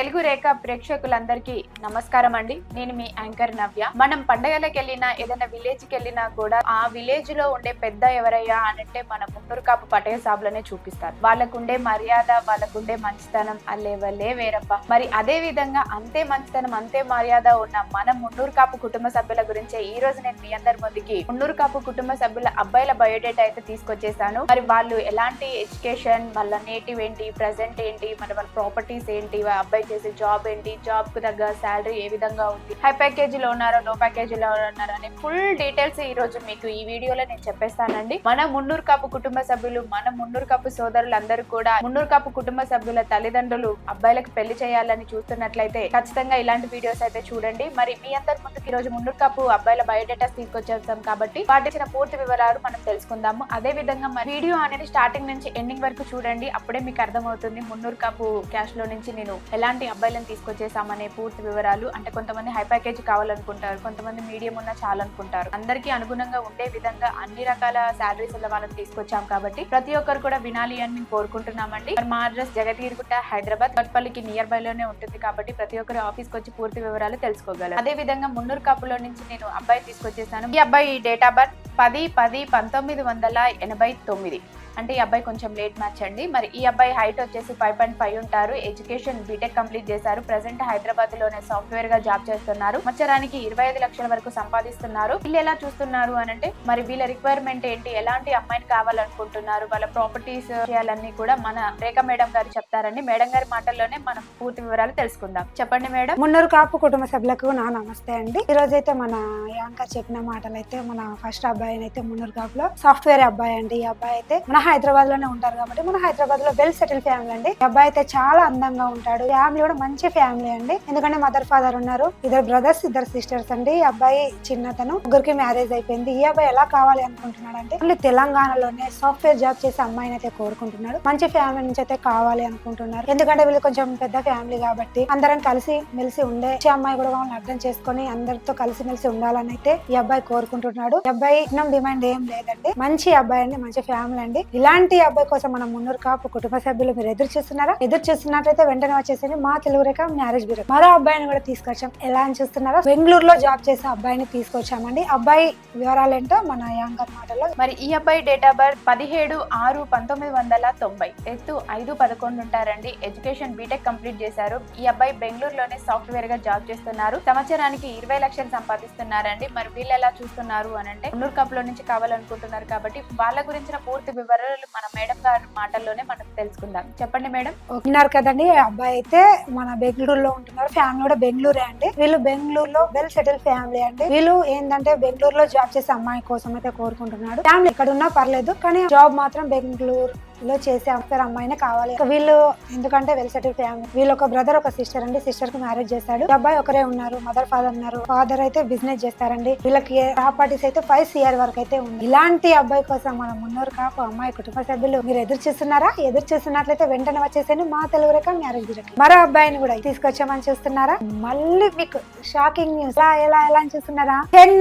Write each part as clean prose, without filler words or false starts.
తెలుగు రేఖ ప్రేక్షకులందరికీ నమస్కారం అండి. నేను మీ యాంకర్ నవ్య. మనం పండగలకు వెళ్ళినా ఏదైనా విలేజ్ కి వెళ్ళినా కూడా ఆ విలేజ్ లో ఉండే పెద్ద ఎవరయ్యా అనంటే మన మున్నూరు కాపు పటేల సాబులనే చూపిస్తారు. వాళ్ళకుండే మర్యాద, వాళ్ళకుండే మంచితనం అల్లేవల్లే వేరప్ప. మరి అదే విధంగా అంతే మంచితనం, అంతే మర్యాద ఉన్న మన మున్నూరు కాపు కుటుంబ సభ్యుల గురించే ఈ రోజు నేను మీ అందరి ముందుకి మున్నూరు కాపు కుటుంబ సభ్యుల అబ్బాయిల బయోడేటా అయితే తీసుకొచ్చేసాను. మరి వాళ్ళు ఎలాంటి ఎడ్యుకేషన్, వాళ్ళ నేటివ్ ఏంటి, ప్రెసెంట్ ఏంటి, మరి వాళ్ళ ప్రాపర్టీస్ ఏంటి, అబ్బాయి చేసే జాబ్ ఏంటి, జాబ్ కు తగ్గ శాలరీ ఏ విధంగా ఉంది, హై ప్యాకేజ్ లో ఉన్నారో లో ప్యాకేజ్ లో ఉన్నారో అనే ఫుల్ డీటెయిల్స్ ఈ రోజు మీకు ఈ వీడియోలో నేను చెప్పేస్తానండి. మన మున్నూరు కాపు కుటుంబ సభ్యులు, మన మున్నూరు కాపు సోదరులందరూ కూడా మున్నూరు కాపు కుటుంబ సభ్యుల తల్లిదండ్రులు అబ్బాయిలకు పెళ్లి చేయాలని చూస్తున్నట్లయితే ఖచ్చితంగా ఇలాంటి వీడియోస్ అయితే చూడండి. మరి మీ అందరి ముందుకు ఈ రోజు మున్నూరు కాపు అబ్బాయిల బయోడేటాస్ తీసుకొచ్చేస్తాం కాబట్టి వాటిచ్చిన పూర్తి వివరాలు మనం తెలుసుకుందాము. అదే విధంగా మరి వీడియో అనేది స్టార్టింగ్ నుంచి ఎండింగ్ వరకు చూడండి. అప్పుడే మీకు అర్థమవుతుంది మున్నూరు కాపు క్యాష్ లో నుంచి నేను ఎలాంటి అబ్బాయిలను తీసుకొచ్చేసామనే పూర్తి వివరాలు. అంటే కొంతమంది హై ప్యాకేజ్ కావాలనుకుంటారు, కొంతమంది మీడియం ఉన్న చాలనుకుంటారు. అందరికీ అనుగుణంగా ఉండే విధంగా అన్ని రకాల శాలరీస్ వాళ్ళని తీసుకొచ్చాం కాబట్టి ప్రతి ఒక్కరు కూడా వినాలి అని మేము కోరుకుంటున్నామండి. మా అడ్రస్ జగతీరుగుట్ట, హైదరాబాద్, కట్పల్లికి నియర్ బై లోనే ఉంటుంది కాబట్టి ప్రతి ఒక్కరు ఆఫీస్ కి వచ్చి పూర్తి వివరాలు తెలుసుకోగలరు. అదే విధంగా మున్నూరు కాపులో నుంచి నేను అబ్బాయి తీసుకొచ్చేసాను. ఈ అబ్బాయి డేట్ ఆఫ్ బర్త్ 10/10/1989. అంటే ఈ అబ్బాయి కొంచెం లేట్ మ్యాచ్ అండి. మరి ఈ అబ్బాయి హైట్ వచ్చేసి 5.5 ఉంటారు. ఎడ్యుకేషన్ బీటెక్ కంప్లీట్ చేశారు. ప్రెసెంట్ హైదరాబాద్ లోనే సాఫ్ట్వేర్ గా జాబ్ చేస్తున్నారు. సంవత్సరానికి 25 లక్షల వరకు సంపాదిస్తున్నారు. వీళ్ళు ఎలా చూస్తున్నారు అనంటే మరి వీళ్ళ రిక్వైర్మెంట్ ఏంటి, ఎలాంటి అమ్మాయిని కావాలనుకుంటున్నారు, వాళ్ళ ప్రాపర్టీస్ విషయాలన్నీ కూడా మన రేఖ మేడం గారు చెప్తారండి. మేడం గారి మాటల్లోనే మనం పూర్తి వివరాలు తెలుసుకుందాం. చెప్పండి మేడం. మున్నూరు కాపు కుటుంబ సభ్యులకు నా నమస్తే అండి. ఈ రోజు అయితే మన యాంకర్ చెప్పిన మాటలు అయితే మన ఫస్ట్ అబ్బాయి అయితే మున్నూరు కాపులో సాఫ్ట్వేర్ అబ్బాయి అండి. ఈ అబ్బాయి అయితే మన హైదరాబాద్ లోనే ఉంటారు కాబట్టి మన హైదరాబాద్ లో వెల్ సెటిల్ ఫ్యామిలీ అండి. ఈ అబ్బాయి అయితే చాలా అందంగా ఉంటాడు. ఫ్యామిలీ కూడా మంచి ఫ్యామిలీ అండి. ఎందుకంటే మదర్ ఫాదర్ ఉన్నారు, ఇద్దరు బ్రదర్స్, ఇద్దరు సిస్టర్స్ అండి. ఈ అబ్బాయి చిన్నతను, ముగ్గురికి మ్యారేజ్ అయిపోయింది. ఈ అబ్బాయి ఎలా కావాలి అనుకుంటున్నాడు అంటే మళ్ళీ తెలంగాణలోనే సాఫ్ట్వేర్ జాబ్ చేసే అమ్మాయిని అయితే కోరుకుంటున్నాడు. మంచి ఫ్యామిలీ నుంచి అయితే కావాలి అనుకుంటున్నారు. ఎందుకంటే వీళ్ళు కొంచెం పెద్ద ఫ్యామిలీ కాబట్టి అందరం కలిసి మెలిసి ఉండే అమ్మాయి కూడా వాళ్ళని అర్థం చేసుకుని అందరితో కలిసి మెలిసి ఉండాలని అయితే ఈ అబ్బాయి కోరుకుంటున్నాడు. ఈ అబ్బాయి డిమాండ్ ఏం లేదండి. మంచి అబ్బాయి అండి, మంచి ఫ్యామిలీ అండి. ఇలాంటి అబ్బాయి కోసం మన మున్నూరు కాపు కుటుంబ సభ్యులు మీరు ఎదురు చూస్తున్నారా? ఎదురు చూస్తున్నట్లయితే వెంటనే వచ్చేసి మా తెలుగు రేఖ మ్యారేజ్ బ్యూరో మరో అబ్బాయిని కూడా తీసుకొచ్చాం. ఎలా అని చూస్తున్నారా? బెంగళూరులో జాబ్ చేసే అబ్బాయిని తీసుకొచ్చామండి. అబ్బాయి వివరాలు ఏంటో మన యాంకర్ మాటల్లో. మరి ఈ అబ్బాయి డేట్ ఆఫ్ బర్త్ 17/6/1990, ఎత్తు 5'11" ఉంటారండి. ఎడ్యుకేషన్ బీటెక్ కంప్లీట్ చేశారు. ఈ అబ్బాయి బెంగళూరులోనే సాఫ్ట్వేర్ గా జాబ్ చేస్తున్నారు. సంవత్సరానికి 20 లక్షలు సంపాదిస్తున్నారండి. మరి వీళ్ళు ఎలా చూస్తున్నారు అనంటే మున్నూరు కాపులో నుంచి కావాలనుకుంటున్నారు కాబట్టి వాళ్ళ గురించిన పూర్తి వివరాలు మన మేడం గారి మాటల్లోనే మనం తెలుసుకుందాం. చెప్పండి మేడం. ఉన్నారు కదండి, అబ్బాయి అయితే మన బెంగళూరులో ఉంటున్నారు. ఫ్యామిలీ కూడా బెంగళూరే అండి. వీళ్ళు బెంగళూరులో వెల్ సెటిల్ ఫ్యామిలీ అండి. వీళ్ళు ఏంటంటే బెంగళూరులో జాబ్ చేసే అమ్మాయి కోసం అయితే కోరుకుంటున్నాడు. ఫ్యామిలీ ఎక్కడ ఉన్నా పర్లేదు, కానీ జాబ్ మాత్రం బెంగళూరు లో చేసే అమ్మాయినే కావాలి. వీళ్ళు ఎందుకంటే వెల్ సెటిల్ ఫ్యామిలీ. వీళ్ళు ఒక బ్రదర్, ఒక సిస్టర్ అండి. సిస్టర్ కి మ్యారేజ్ చేశాడు. అబ్బాయి ఒకరే ఉన్నారు. మదర్ ఫాదర్ ఉన్నారు. ఫాదర్ అయితే బిజినెస్ చేస్తారండి. వీళ్ళకి ప్రాపర్టీస్ అయితే 5 CR వరకు అయితే ఉంది. ఇలాంటి అబ్బాయి కోసం మన మున్నూరు కాపు అమ్మాయి కుటుంబ సభ్యులు మీరు ఎదురు చూస్తున్నారా? ఎదురు చూస్తున్నట్లయితే వెంటనే వచ్చేసి మా తెలుగు రేఖ మ్యారేజ్ బ్యూరో మరో అబ్బాయిని కూడా తీసుకొచ్చామని చూస్తున్నారా? మళ్ళీ మీకు షాకింగ్ న్యూస్. ఎలా అని చూస్తున్నారా?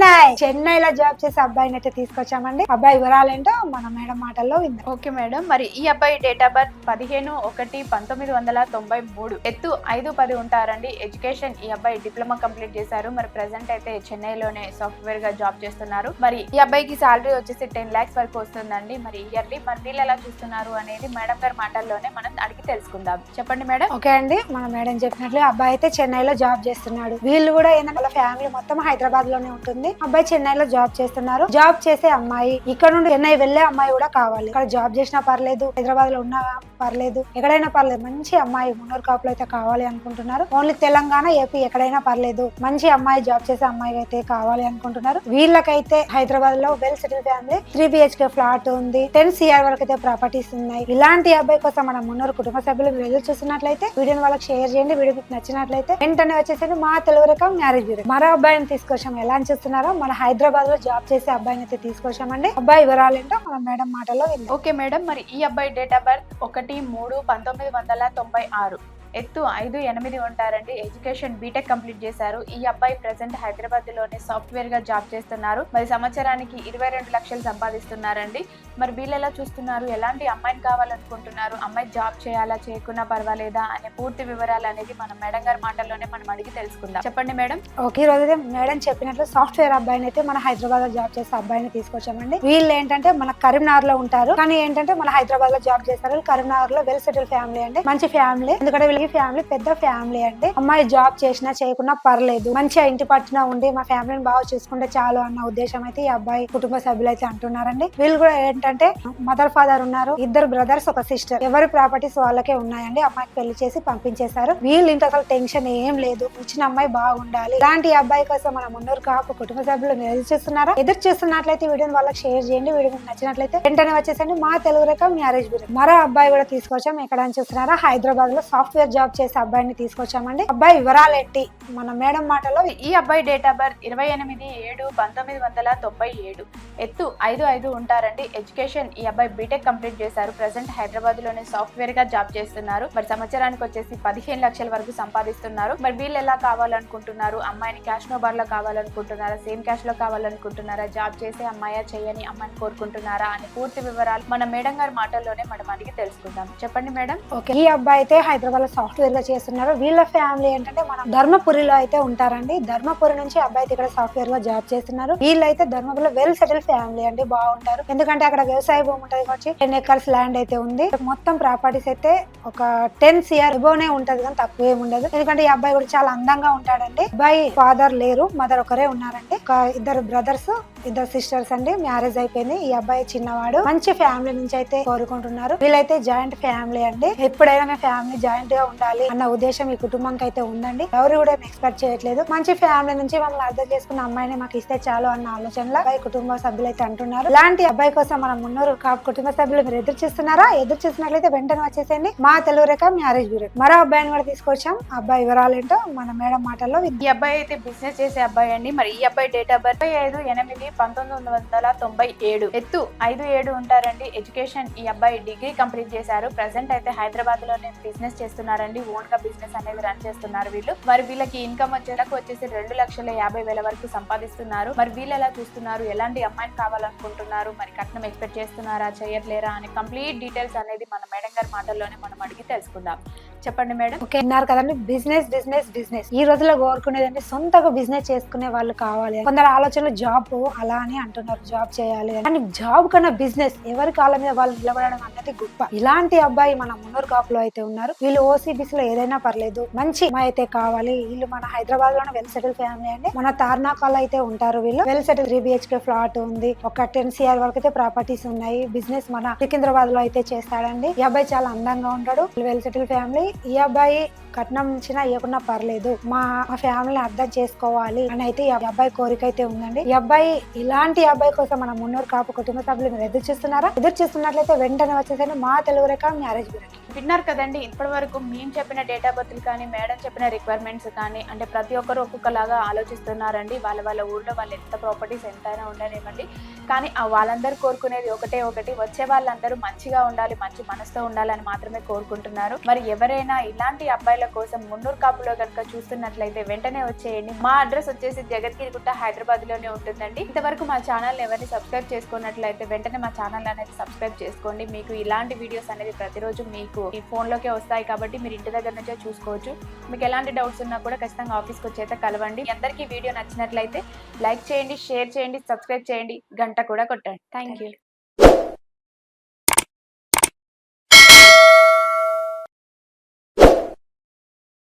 చెన్నైలో జాబ్ చేసే అబ్బాయిని అయితే తీసుకొచ్చామండి. అబ్బాయి వివరాలేంటో మన మేడం మాటల్లో విందాం. Okay madam. మరి ఈ అబ్బాయి డేట్ ఆఫ్ బర్త్ 15/1/1993, ఎత్తు 5'10" ఉంటారండి. ఎడ్యుకేషన్ ఈ అబ్బాయి డిప్లొమా కంప్లీట్ చేశారు. మరి ప్రెసెంట్ అయితే చెన్నైలోనే సాఫ్ట్వేర్ గా జాబ్ చేస్తున్నారు. మరి ఈ అబ్బాయికి సాలరీ వచ్చేసి 10 lakhs వరకు వస్తుందండి. మరి ఇయర్లీ. మరి వీళ్ళు ఎలా చూస్తున్నారు అనేది మేడం గారి మాటల్లోనే మనం అడిగి తెలుసుకుందాం. చెప్పండి మేడం. ఓకే అండి, మన మేడం చెప్పినట్లు అబ్బాయి అయితే చెన్నైలో జాబ్ చేస్తున్నాడు. వీళ్ళు కూడా ఏంటంటే వాళ్ళ ఫ్యామిలీ మొత్తం హైదరాబాద్ లోనే ఉంటుంది. అబ్బాయి చెన్నైలో జాబ్ చేస్తున్నారు. జాబ్ చేసే అమ్మాయి, ఇక్కడ నుండి చెన్నై వెళ్లే అమ్మాయి కూడా కావాలి. ఇక్కడ జాబ్ చేసినా పర్లేదు, హైదరాబాద్ లో ఉన్నా పర్లేదు, ఎక్కడైనా పర్లేదు. మంచి అమ్మాయి మున్నూరు కాపులో అయితే కావాలి అనుకుంటున్నారు. ఓన్లీ తెలంగాణ, ఏపీ ఎక్కడైనా పర్లేదు. మంచి అమ్మాయి, జాబ్ చేసే అమ్మాయి అయితే కావాలి అనుకుంటున్నారు. వీళ్ళకైతే హైదరాబాద్ లో well settle family, 3 BHK flat ఉంది. 10 CR వరకు అయితే ప్రాపర్టీస్ ఉన్నాయి. ఇలాంటి అబ్బాయి కోసం మన మున్నూరు కుటుంబ సభ్యులు మీరు ఎదురు చూస్తున్నట్లయితే వీడియోని వాళ్ళకి షేర్ చేయండి. వీడియో మీకు నచ్చినట్లయితే వెంటనే వచ్చేసి మా తెలుగు రేఖ మ్యారేజ్ బ్యూరో మరో అబ్బాయిని తీసుకొచ్చాం. ఎలా అని చూస్తున్నారో మన హైదరాబాద్ లో జాబ్ చేసే అబ్బాయిని అయితే తీసుకొచ్చామండి. అబ్బాయి వివరాలు ఏంటో మన మేడం మాటల్లో విందాం. Okay madam. మరి ఈ అబ్బాయి డేట్ ఆఫ్ బర్త్ 1/3/1996, ఎత్తు 5'8" ఉంటారండి. ఎడ్యుకేషన్ బీటెక్ కంప్లీట్ చేశారు. ఈ అబ్బాయి ప్రెసెంట్ హైదరాబాద్ లోనే సాఫ్ట్వేర్ గా జాబ్ చేస్తున్నారు. మరి సంవత్సరానికి 22 లక్షలు సంపాదిస్తున్నారండి. మరి వీళ్ళు ఎలా చూస్తున్నారు, ఎలాంటి అమ్మాయిని కావాలనుకుంటున్నారు, అమ్మాయి జాబ్ చేయాలా చేయకున్నా పర్వాలేదా అనే పూర్తి వివరాలు అనేది మనం మేడం గారి మాటల్లోనే మనం అడిగి తెలుసుకుందాం. చెప్పండి మేడం. ఓకే, ఈ రోజు అయితే మేడం చెప్పినట్లు సాఫ్ట్వేర్ అబ్బాయిని అయితే మన హైదరాబాద్ లో జాబ్ చేసే అబ్బాయిని తీసుకొచ్చామండి. వీళ్ళు ఏంటంటే మన కరీంనగర్ లో ఉంటారు, కానీ ఏంటంటే మన హైదరాబాద్ లో జాబ్ చేస్తారు. కరీంనగర్ లో వెల్ సెటిల్ ఫ్యామిలీ అండి, మంచి ఫ్యామిలీ. ఎందుకంటే వీళ్ళకి ఫ్యామిలీ పెద్ద ఫ్యామిలీ అండి. అమ్మాయి జాబ్ చేసినా చేయకున్నా పర్లేదు, మంచిగా ఇంటి పట్టున ఉండి మా ఫ్యామిలీని బాగా చూసుకుంటే చాలు అన్న ఉద్దేశం అయితే ఈ అబ్బాయి కుటుంబ సభ్యులు అయితే అంటున్నారండి. వీళ్ళు కూడా ఏంటంటే మదర్ ఫాదర్ ఉన్నారు, ఇద్దరు బ్రదర్స్ ఒక సిస్టర్, ఎవరి ప్రాపర్టీస్ వాళ్ళకే ఉన్నాయండి. అమ్మాయికి పెళ్లి చేసి పంపించేశారు. వీళ్ళు ఇంత అసలు టెన్షన్ ఏం లేదు, వచ్చిన అమ్మాయి బాగుండాలి. ఇలాంటి అబ్బాయి కోసం మన మున్నూరు కాపు కుటుంబ సభ్యులు ఎదురు చూస్తున్నారా? ఎదురు చూస్తున్నట్లయితే వీడియోని వాళ్ళకి షేర్ చేయండి. వీడియో మీకు నచ్చినట్లయితే వెంటనే వచ్చేసండి మా తెలుగు రేఖ మ్యారేజ్ బ్యూరో. మరో అబ్బాయి కూడా తీసుకొచ్చాం. ఎక్కడ అని చూస్తున్నారా? హైదరాబాద్ లో సాఫ్ట్వేర్ జాబ్ చేసే అబ్బాయిని తీసుకొచ్చామండి. అబ్బాయి వివరాలు ఏంటి మన మేడం మాటలో. ఈ అబ్బాయి డేట్ ఆఫ్ బర్త్ 28/7/1997, ఎత్తు 5'5" ఉంటారండి. ఎడ్యుకేషన్ ఈ అబ్బాయి బీటెక్ కంప్లీట్ చేశారు. ప్రెసెంట్ హైదరాబాద్ లోనే సాఫ్ట్వేర్ గా జాబ్ చేస్తున్నారు. మరి సంవత్సరానికి వచ్చేసి 15 లక్షల వరకు సంపాదిస్తున్నారు. మరి వీళ్ళు ఎలా కావాలనుకుంటున్నారు, అమ్మాయిని క్యాష్ నోబార్ లో కావాలనుకుంటున్నారా, సేమ్ క్యాష్ లో కావాలనుకుంటున్నారా, జాబ్ చేసే అమ్మాయా చేయని అమ్మాయిని కోరుకుంటున్నారా అని పూర్తి వివరాలు మన మేడం గారి మాటల్లోనే మనం అడిగి తెలుసుకుందాం. చెప్పండి మేడం. ఓకే, ఈ అబ్బాయి అయితే హైదరాబాద్ లో సాఫ్ట్వేర్ గా చేస్తున్నారు. వీళ్ళ ఫ్యామిలీ ఏంటంటే మన ధర్మపురిలో అయితే ఉంటారండి. ధర్మపురి నుంచి అబ్బాయి అయితే ఇక్కడ సాఫ్ట్వేర్ గా జాబ్ చేస్తున్నారు. వీళ్ళైతే ధర్మపురిలో వెల్ సెటిల్ ఫ్యామిలీ అండి, బాగుంటారు. ఎందుకంటే అక్కడ వ్యవసాయ భూమి ఉంటుంది కాబట్టి 10 acres ల్యాండ్ అయితే ఉంది. మొత్తం ప్రాపర్టీస్ అయితే ఒక 10 CR ఎబోనే ఉంటది, కానీ తక్కువ ఏమి ఉండదు. ఎందుకంటే ఈ అబ్బాయి కూడా చాలా అందంగా ఉంటాడండి. అబ్బాయి ఫాదర్ లేరు, మదర్ ఒకరే ఉన్నారండి. ఒక ఇద్దరు బ్రదర్స్, ఇద్దరు సిస్టర్స్ అండి. మ్యారేజ్ అయిపోయింది. ఈ అబ్బాయి చిన్నవాడు. మంచి ఫ్యామిలీ నుంచి అయితే కోరుకుంటున్నారు. వీళ్ళైతే జాయింట్ ఫ్యామిలీ అండి. ఎప్పుడైనా మీ ఫ్యామిలీ జాయింట్ గా ఉండాలి అన్న ఉద్దేశం ఈ కుటుంబంకి అయితే ఉందండి. ఎవరు కూడా ఎక్స్పెక్ట్ చేయట్లేదు. మంచి ఫ్యామిలీ నుంచి మమ్మల్ని అర్థం చేసుకున్న అమ్మాయిని మాకు ఇస్తే చాలు అన్న ఆలోచనలో అబ్బాయి కుటుంబ సభ్యులు అయితే అంటున్నారు. ఇలాంటి అబ్బాయి కోసం మన మున్నూరు కాపు కుటుంబ సభ్యులు మీరు ఎదురు చూస్తున్నారా? ఎదురు చూసినట్లయితే వెంటనే వచ్చేసేయండి మా తెలుగు రేఖ మ్యారేజ్ బ్యూరో. మరో అబ్బాయిని కూడా తీసుకొచ్చాం. అబ్బాయి వివరాలు ఏంటో మన మేడం మాటల్లో. ఈ అబ్బాయి అయితే బిజినెస్ చేసే అబ్బాయి అండి. మరి ఈ అబ్బాయి డేట్ ఆఫ్ బర్త్ 25/8/1997, ఎత్తు 5'7" ఉంటారండి. ఎడ్యుకేషన్ ఈ అబ్బాయి డిగ్రీ కంప్లీట్ చేశారు. ప్రెసెంట్ అయితే హైదరాబాద్ లోనే బిజినెస్ చేస్తున్నారండి. ఓన్ గా బిజినెస్ అనేది రన్ చేస్తున్నారు వీళ్ళు. మరి వీళ్ళకి ఇన్కమ్ వచ్చేసి 2,50,000 వరకు సంపాదిస్తున్నారు. మరి వీళ్ళు ఎలా చూస్తున్నారు, ఎలాంటి అమ్మాయిని కావాలనుకుంటున్నారు, మరి కట్నం ఎక్స్పెక్ట్ చేస్తున్నారా చేయట్లేరా అని కంప్లీట్ డీటెయిల్స్ అనేది మన మేడం గారి మాటల్లోనే మనం అడిగి తెలుసుకుందాం. చెప్పండి మేడం. ఓకే, అన్నారు కదండి, బిజినెస్ బిజినెస్ బిజినెస్ ఈ రోజుల్లో కోరుకునేదంటే సొంతగా బిజినెస్ చేసుకునే వాళ్ళు కావాలి. కొందరు ఆలోచనలు జాబ్ అలా అని అంటున్నారు, జాబ్ చేయాలి అని. కానీ జాబ్ కన్నా బిజినెస్, ఎవరి కాళ్ళ మీద వాళ్ళు నిలబడడం అన్నది గొప్ప. ఇలాంటి అబ్బాయి మన మున్నూరు కాపులో అయితే ఉన్నారు. వీళ్ళు ఓసీబీసీ లో ఏదైనా పర్లేదు, మంచి అమ్మాయి అయితే కావాలి. వీళ్ళు మన హైదరాబాద్ లోనే వెల్ సెటిల్ ఫ్యామిలీ అండి. మన తార్నాకాలో అయితే ఉంటారు వీళ్ళు. వెల్ సెటిల్ 3 BHK ఫ్లాట్ ఉంది. ఒక 10 CR వరకు అయితే ప్రాపర్టీస్ ఉన్నాయి. బిజినెస్ మన సికింద్రాబాద్ లో అయితే చేస్తాడండి. ఈ అబ్బాయి చాలా అందంగా ఉంటాడు. Well settle family. ఈ అబ్బాయి కట్నం ఇచ్చినా ఇవ్వకున్నా పర్లేదు, మా ఫ్యామిలీని అర్థం చేసుకోవాలి అని అయితే ఈ అబ్బాయి కోరిక అయితే ఉందండి. ఈ అబ్బాయి ఇలాంటి అబ్బాయి కోసం మన మున్నూరు కాపు కుటుంబ సభ్యులు మీరు ఎదురు చూస్తున్నారా? ఎదురు చూస్తున్నట్లయితే వెంటనే వచ్చేసరికి మా తెలుగు రేఖ మ్యారేజ్ బ్యూరో. విన్నారు కదండి, ఇప్పటి వరకు మేము చెప్పిన డేట్ ఆఫ్ బర్త్ కానీ మేడం చెప్పిన రిక్వైర్మెంట్స్ కానీ అంటే ప్రతి ఒక్కరు ఒక్కొక్కలాగా ఆలోచిస్తున్నారండి. వాళ్ళ ఊళ్ళో వాళ్ళు ఎంత ప్రాపర్టీస్ ఎంతైనా ఉండనివ్వండి, కానీ వాళ్ళందరూ కోరుకునేది ఒకటి, వచ్చే వాళ్ళందరూ మంచిగా ఉండాలి, మంచి మనసుతో ఉండాలని మాత్రమే కోరుకుంటున్నారు. మరి ఎవరైనా ఇలాంటి అబ్బాయిల కోసం మున్నూరు కాపులో కనుక చూస్తున్నట్లయితే వెంటనే వచ్చేయండి. మా అడ్రస్ వచ్చేసి జగద్గిరిగుట్ట, హైదరాబాద్ లోనే ఉంటుందండి. ఇంతవరకు మా ఛానల్ ఎవరిని సబ్స్క్రైబ్ చేసుకున్నట్లయితే వెంటనే మా ఛానల్ అనేది సబ్స్క్రైబ్ చేసుకోండి. మీకు ఇలాంటి వీడియోస్ అనేది ప్రతిరోజు మీకు ఈ ఫోన్ లోకే వస్తాయి కాబట్టి మీరు ఇంటి దగ్గర నుంచే చూసుకోవచ్చు. మీకు ఎలాంటి డౌట్స్ ఉన్నా కూడా ఖచ్చితంగా ఆఫీస్కి వచ్చి కలవండి. అందరికీ వీడియో నచ్చినట్లయితే లైక్ చేయండి, షేర్ చేయండి, సబ్స్క్రైబ్ చేయండి, గంట కూడా కొట్టండి. Thank you.